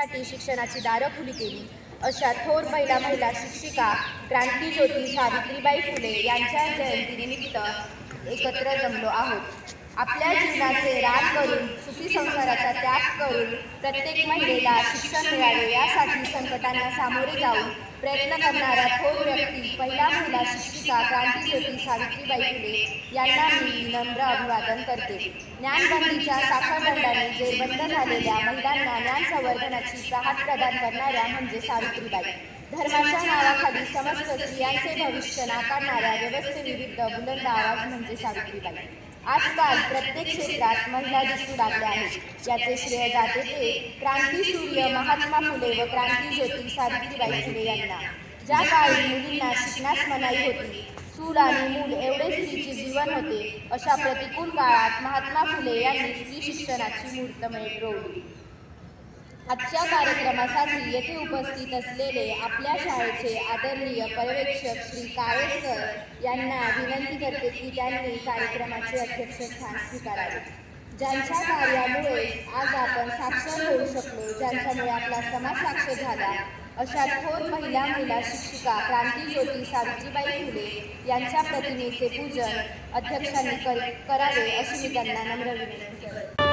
साठी शिक्षणाची दारं खुली केली अशा थोर महिला शिक्षिका क्रांतीज्योती सावित्रीबाई फुले यांच्या जयंतीनिमित्त एकत्र जमलो आहोत। आपल्या जीवनाचे रान करून सुखी संसाराचा त्याग करून प्रत्येक महिलेला शिक्षण मिळावे यासाठी संकटांना सामोरे जाऊन प्रयत्न करणाऱ्या थोर व्यक्ती पहिला महिला शिक्षिका क्रांतीज्योती सावित्रीबाई फुले यांना मी नम्र अभिवादन करते। ज्ञानबंदीच्या साखळदंडाने जेरबंद झालेल्या महिलांना ज्ञान संवर्धनाची प्रहात प्रदान करणाऱ्या म्हणजे सावित्रीबाई। धर्माच्या नावाखाली समस्त स्त्रियांचे भविष्य नाकारणाऱ्या व्यवस्थेविरुद्ध बुलंद आवाज म्हणजे सावित्रीबाई। आजकाल प्रत्येक क्षेत्रात महिला दिसू लागल्या आहेत। याचे श्रेय जाते ते क्रांतीसूर्य महात्मा फुले व क्रांतीज्योती सावित्रीबाई फुले यांना। ज्या काळी मुलींना शिकण्यास मनाई होती, चूल आणि मूल एवढे स्त्रीचे जीवन होते, अशा प्रतिकूल काळात महात्मा फुले यांनी स्त्री शिक्षणाची मुहूर्तमेढ रोवली। आजच्या कार्यक्रमासाठी येथे उपस्थित असलेले आपल्या शाळेचे आदरणीय पर्यवेक्षक श्री काळे सर यांना विनंती करते की त्यांनी कार्यक्रमाचे अध्यक्षस्थान स्वीकारावे। ज्यांच्या कार्यामुळे आज आपण साक्षर होऊ शकलो, ज्यांच्यामुळे आपला समाज साक्षर झाला, अशा थोर महिला शिक्षिका क्रांतीज्योती सावित्रीबाई फुले यांच्या प्रतिमेचे पूजन अध्यक्षांनी करावे अशी मी त्यांना नम्र विनंती करते।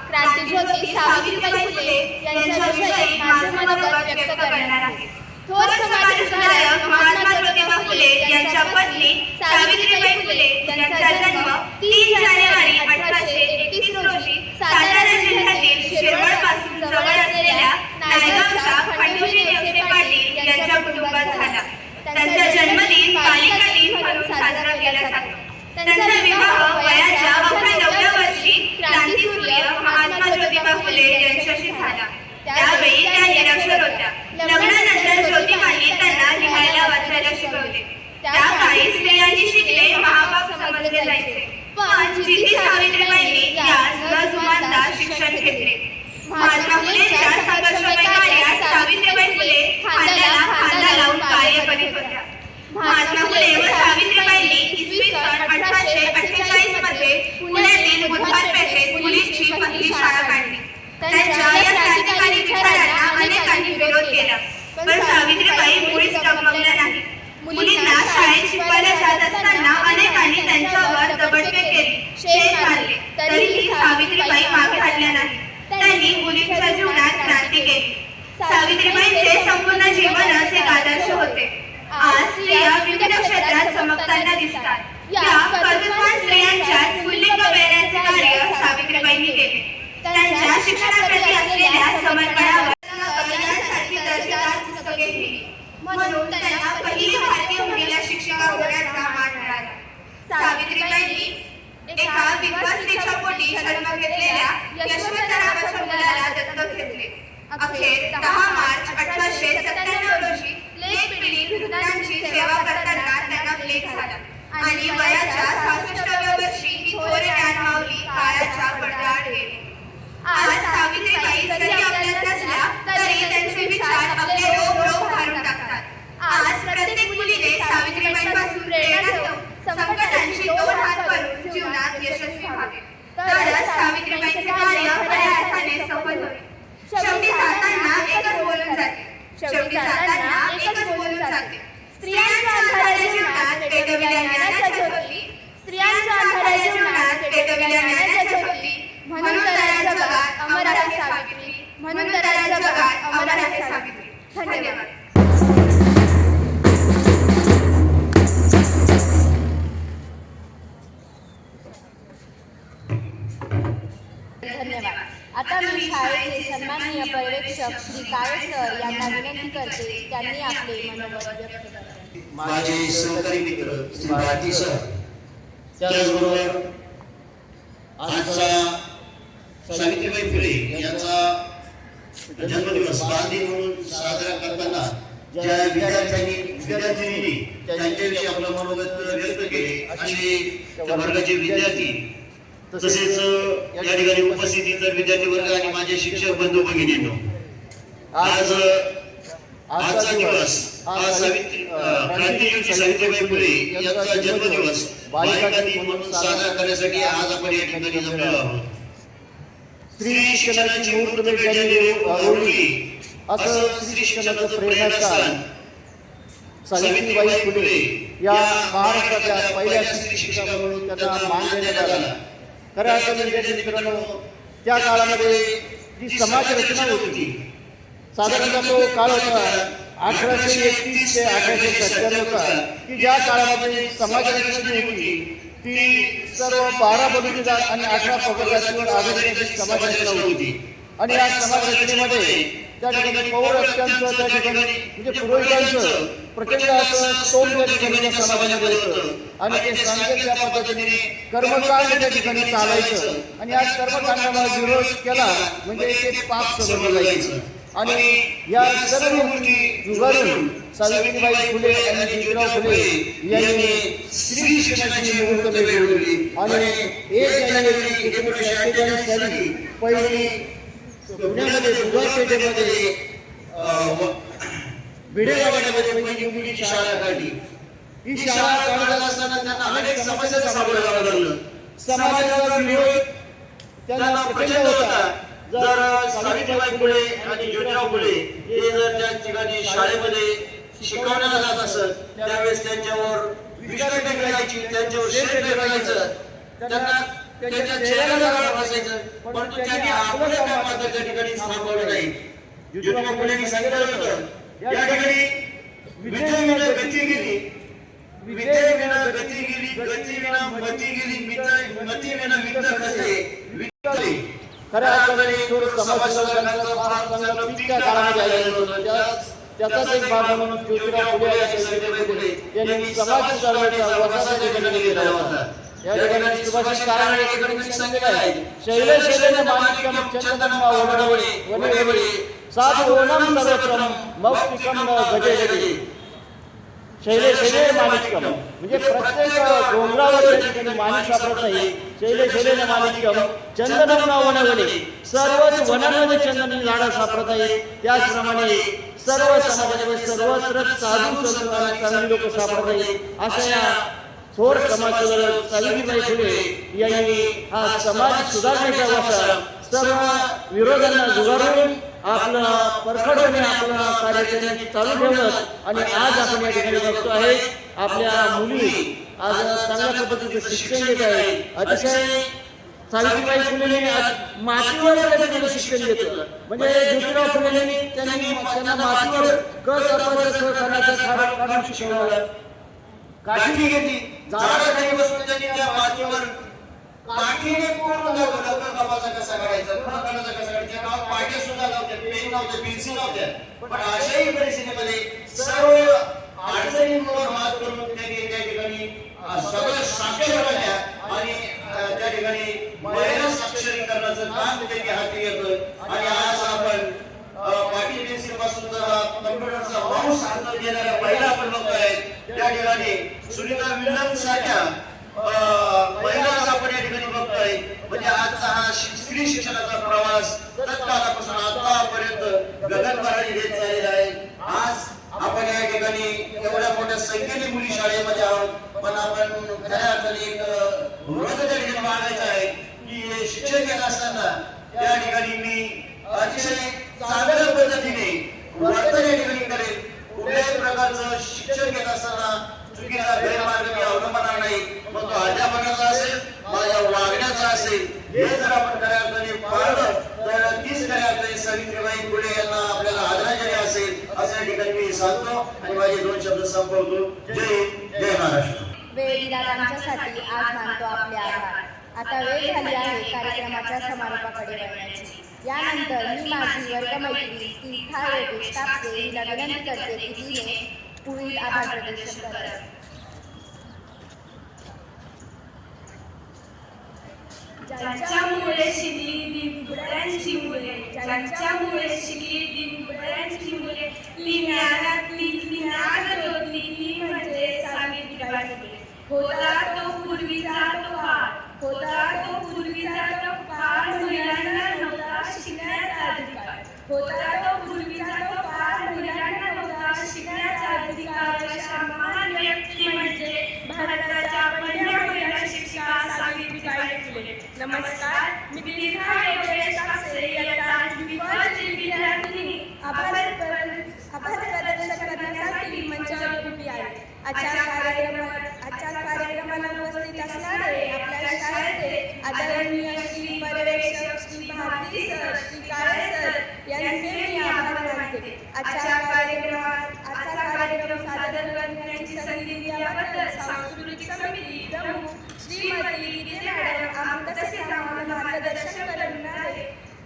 क्रांतीज्योती सावित्रीबाई फुले यांच्याविषयी माझे मनोगत व्यक्त करणार आहे। थोर समाजसुधारक महात्मा ज्योतिबा फुले यांच्या पत्नी सावित्रीबाई फुले यांचा जन्म 3 जानेवारी 1831 रोजी सातारा जिल्ह्यातील शिरवळ पासून जवळ असलेल्या नायगावच्या खंडोजी नेवसे पाटील यांच्या कुटुंबात झाला। त्यांचा जन्मदिन बालिका दिन म्हणून साजरा केला जातो। त्यांचा विवाह वयाच्या अवघ्या 9व्या वर्षी क्रांतीसूर्य महात्मा ज्योतिबा फुले यांच्याशी झाला। त्यावेळी त्या निरक्षर होत्या। लग्नानंतर ज्योतिबांनी त्यांना लिहायला वाचायला शिकवले। त्या काळी स्त्रियांनी शिकले महापाप समजले जायचे, पण जिथे सावित्रीबाईंनी यास न जुमानता शिक्षण घेतले। महात्मा फुलेंच्या संघर्षमय कार्यात सावित्रीबाई फुले खांद्याला खांदा लावून कार्य करीत होत्या। महात्मा फुले व सावित्रीबाईंनी इसवी सन 1848 मध्ये पुण्यातील बुधवार पेठेत मुलींची पहिली शाळा काढली। त्यांच्या या क्रांतिकारी विचारांना अनेकांनी विरोध केला, पण सावित्रीबाई मुळीच डगमगल्या नाही। मुलींना शाळेत शिकवायला जात असताना अनेकांनी त्यांच्यावर दबडके केले, शेत मारले, तरीही सावित्रीबाई मागे हटल्या नाही। त्यांनी मुलींच्या जीवनात क्रांती केली। सावित्रीबाईंचे संपूर्ण जीवनच एक आदर्श होते। आज स्त्रिया विविध क्षेत्रात चमकताना दिसतात। या कर्तृत्ववान स्त्रियांच्या पुल्लिंग पेरण्याचे कार्य सावित्रीबाईंनी केले। त्यांच्या शिक्षणाप्रती असलेल्या समर्पणावर अभियानासाठी दर्जेदार पुस्तके दिली, म्हणून त्यांना पहिली भारतीय महिला शिक्षिका होण्याचा मान मिळाला। सावित्रीबाईंनी एका विधवा स्त्रीच्या पोटी जन्म घेतलेल्या यशवंत नावाच्या मुलाला दत्तक घेतले। अखेर 10 मार्च 1897 रोजी प्लेग पीडित रुग्णांची सेवा करताना त्यांना प्लेग झाला आणि वयाच्या 66व्या वर्षी ही थोर ज्ञानमाऊली काळाच्या पडद्याआड गेली। आज सावित्रीबाई जरी आपल्यात नसल्या तरी त्यांचे विचार आपले रोम भरून टाकतात। आज प्रत्येक मुलीने सावित्रीबाईंपासून प्रेरणा घेऊन संकटांची तोड हात करून जीवनात यशस्वी व्हावे, तरच सावित्रीबाईंचे कार्य खऱ्या अर्थाने सफल होईल। शेवटी जाताना एकच बोलून जाते, स्त्रियांच्या अंधाऱ्या जीवनात पेटविल्या ज्ञानाच्या ज्योती, स्त्रियांच्या अंधाऱ्या जीवनात पेटविल्या ज्ञानाच्या ज्योती, म्हणून तर जगात अमर आहे सावित्री, म्हणून तर जगात अमर आहे सावित्री। धन्यवाद. धन्यवाद. आता मी शाळेचे सन्माननीय पर्यवेक्षक श्री काळे सर यांना विनंती करते त्यांनी आपले मनोगत व्यक्त करावे. माझे सहकारी मित्र श्री भारती सर, त्याचबरोबर आजचा सावित्रीबाई फुले यांचा जन्मदिवस बालदिन म्हणून साजरा करताना ज्या विद्यार्थ्यांनी त्यांच्याविषयी आपलं मनोगत व्यक्त केले असे त्या वर्गाचे विद्यार्थी, तसेच या ठिकाणी उपस्थित इतर विद्यार्थी वर्ग आणि माझे शिक्षक बंधू भगिनींनो, आजचा दिवस क्रांतिज्योती सावित्रीबाई फुले यांचा जन्मदिवस बालिका दिन म्हणून साजरा करण्यासाठी आज आपण या ठिकाणी जमलेलो आहोत. स्त्री शिक्षणाची मूर्त ज्यांनी रोवली असं स्त्री शिक्षणाचं प्रेरणास्थान सावित्रीबाई फुले या महाराष्ट्राच्या पहिल्या स्त्री शिक्षिका म्हणून त्यांना मान देण्यात आला. खऱ्या अर्थाने मित्रांनो, त्या काळामध्ये जी समाज रचना होती, साधारणतः तो काळ होता 1831 ते 1897चा, की ज्या काळामध्ये समाज रचना जी होती ती सर्व 12 बलुतेदार आणि 18 पगडजातीवर आधारित अशी समाज रचना होती. आणि या समाज रचनेमध्ये त्या ठिकाणी पौरत्यांचं, त्या ठिकाणी म्हणजे पुरोहितांचं प्रचंड असं सोम त्या ठिकाणी त्या समाजामध्ये होतं आणि ते सांगेल त्या पद्धतीने कर्मकांड त्या ठिकाणी चालायचं. आणि या कर्मकांडाला विरोध केला म्हणजे ते पाप समजलं जायचं. आणि या सर्व गोष्टी जुगारून सावित्रीबाई फुले आणि ज्योतिराव फुले यांनी स्त्री शिक्षणाची मुहूर्त मिळवली. आणि 1 जानेवारी 1948 साली पहिली पुण्यामध्ये दुधाळ पेठेमध्ये भिडेवाड्यामध्ये पहिली मुलीची शाळा काढली. ही शाळा काढत असताना त्यांना अनेक समस्यांचा सामोरं जावं लागलं. समाजाचा विरोध त्यांना प्रचंड होता. जर सावित्रीबाई फुले आणि ज्योतिराव फुले हे जर त्या ठिकाणी शाळेमध्ये शिकवण्याला जात असत, त्यावेळेस त्यांच्यावर विचारणे करायची, त्यांच्यावर शेत करायचं, त्यांना त्यांच्या चेहऱ्याला बसायचं. परंतु त्यांनी आपलं काम मात्र त्या ठिकाणी थांबवलं नाही. ज्योतिराव फुलेंनी सांगितलं होतं, या ठिकाणी विद्येविना गती गेली, विद्येविना गती गेली, गतीविना मती गेली, मतीविना विद्या कसे विद्याले. खऱ्या अर्थाने थोडं समाजसंघाचं फार चांगलं पीक त्या काळामध्ये आलेलं होतं. त्याचाच एक भाग म्हणून ज्योतिराव फुले आणि सावित्रीबाई फुले यांनी समाज सुधारण्याचा वसा त्या ठिकाणी केला होता. या ठिकाणी सुभाष कारांनी या ठिकाणी सांगितलं आहे, शैले शैलेने माणिक्यम चंदनमा वनवळे वनवळे सात ओणम सर्वत्रम मौक्तिकम न गजे गजे. शैले शैले माणिक्यम म्हणजे प्रत्येक डोंगरावर या ठिकाणी माणिक सापडत नाही. शैले शैलेने माणिक्यम चंदनम न वनवळे, सर्वच वनांमध्ये चंदन झाडं सापडत आहेत. त्याचप्रमाणे सर्व समाजामध्ये सर्वत्र साधू संत आणि चांगली लोक सापडत आहेत. अशा या थोर समाजसुधारक सावित्रीबाई फुले यांनी हा समाज सुधारण्याचा वसा सर्व विरोधांना जुगारून आपलं परखडपणे आपलं कार्य करण्याची चालू ठेवलं. आणि आज आपण या ठिकाणी बघतो आहे आपल्या मुली आज चांगल्या पद्धतीचं शिक्षण घेत आहे. अतिशय सावित्रीबाई फुलेंनी मातीवर त्या ठिकाणी शिक्षण घेतलं. म्हणजे ज्योतिराव फुलेंनी त्यांना मातीवर क कापायचं, ख खाण्याचं काढून शिकवलं. काठी घेतली, झाडाच्या खाली बसून त्यांनी त्या मातीवर काठीने पूर्ण दाखवलं कापाचा कसा काढायचा, खणाचा कसा काढायचा. गावात पाट्या सुद्धा नव्हत्या, पेन नव्हत्या, पेन्सिल नव्हत्या. पण अशाही परिस्थितीमध्ये सर्व अडचणींवर मात करून त्यांनी त्या ठिकाणी सगळं साक्षर झाल्या. आणि त्या ठिकाणी महिला साक्षरीकरणाचं काम त्यांनी हाती घेतलं. आणि आज आपण पाटी पेन्सिल पासून कम्प्युटरचा माऊस हातात घेणाऱ्या महिला आपण बघतोय. त्या ठिकाणी सुनीता विल्यम्स सारख्या महिला आपण या ठिकाणी बघतोय. म्हणजे आजचा हा स्त्री शिक्षणाचा प्रवास तत्काळापासून आतापर्यंत गगनभरारी घेत चाललेला आहे. आज आपण या ठिकाणी एवढ्या मोठ्या संख्येने मुली शाळेमध्ये आहोत. पण आपण खऱ्या अर्थाने एक वृत्त त्या ठिकाणी मांडायचं आहे की शिक्षण घेत असताना त्या ठिकाणी मी अतिशय चांगल्या पद्धतीने वर्तन या ठिकाणी करेल. कुठल्याही प्रकारचं शिक्षण घेत असताना चुकीचा गैरमार्ग मी अवलंबणार नाही. मग तो अध्यापनाचा असेल, माझ्या वागण्याचा असेल, हे जर आपण खऱ्या अर्थाने पाळलं तर तीच खऱ्या अर्थाने सावित्रीबाई फुले यांना आपल्याला आदरांजली असेल असं सांगतो आणि माझे 2 शब्द संपवतो. जय हिंद, जय महाराष्ट्र. वेळ दिलात आमच्यासाठी आज मानतो आपले आभार. आता वेळ झाली आहे कार्यक्रमाच्या समारोपाकडे वळण्याची. यानंतर मी माझी वर्गमैत्री तीर्था योगेश कापसे हिला विनंती करते की तिने पुढील आभार प्रदर्शन करावे. ज्यांच्यामुळे शिकली ती बुबड्यांची मुले, ज्यांच्यामुळे शिकली ती बुबड्यांची मुले, लिहिण्यातली लिहिण्यात होती ती म्हणजे सावित्रीबाई फुले. होता तो पूर्वीचा तो काळ, होता तो पूर्वीचा तो काळ, महिलांना नव्हता शिकण्याचा अधिकार. होता तो पूर्वीचा तो काळ, महिलांना नव्हता शिकण्याचा अधिकार. अशा महान व्यक्ती म्हणजे भारताच्या पहिल्या महिला शिक्षिका सावित्रीबाई फुले. नमस्कार, मी तीर्था योगेश कापसे इयत्ता 8वी ची विद्यार्थिनी आभार प्रदर्शन करण्यासाठी मंचावर उभी आहे. आजच्या कार्यक्रमाला उपस्थित असणारे आपल्या शाळेचे आदरणीय श्री पर्यवेक्षक श्री भारती सर, श्री काळे सर यांचे मी आभार मानते. आजचा कार्यक्रम सादर करण्याची संधी दिल्याबद्दल सांस्कृतिक समिती प्रमुख श्रीमती गीते मॅडम तसेच आम्हाला मार्गदर्शन करणारे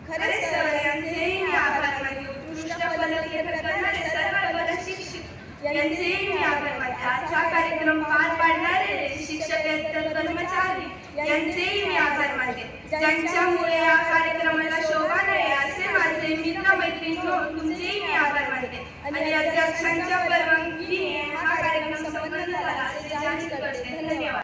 खरे सर यांचेही मी आभार मानते. उत्कृष्ट फललेखन करणारे सर्व फलशिक्षक यांचेही मी आभार मानते. आजचा कार्यक्रम पार पाडणारे शिक्षक कर्मचारी यांचेही मी आभार मानते. ज्यांच्यामुळे या कार्यक्रमाला शोभा मिळेल असे माझे मित्र मैत्रिणी तुमचेही मी आभार मानते. आणि अध्यक्षांच्या परवानगीने हा कार्यक्रम संपन्न झाला असे जाहीर करते. धन्यवाद.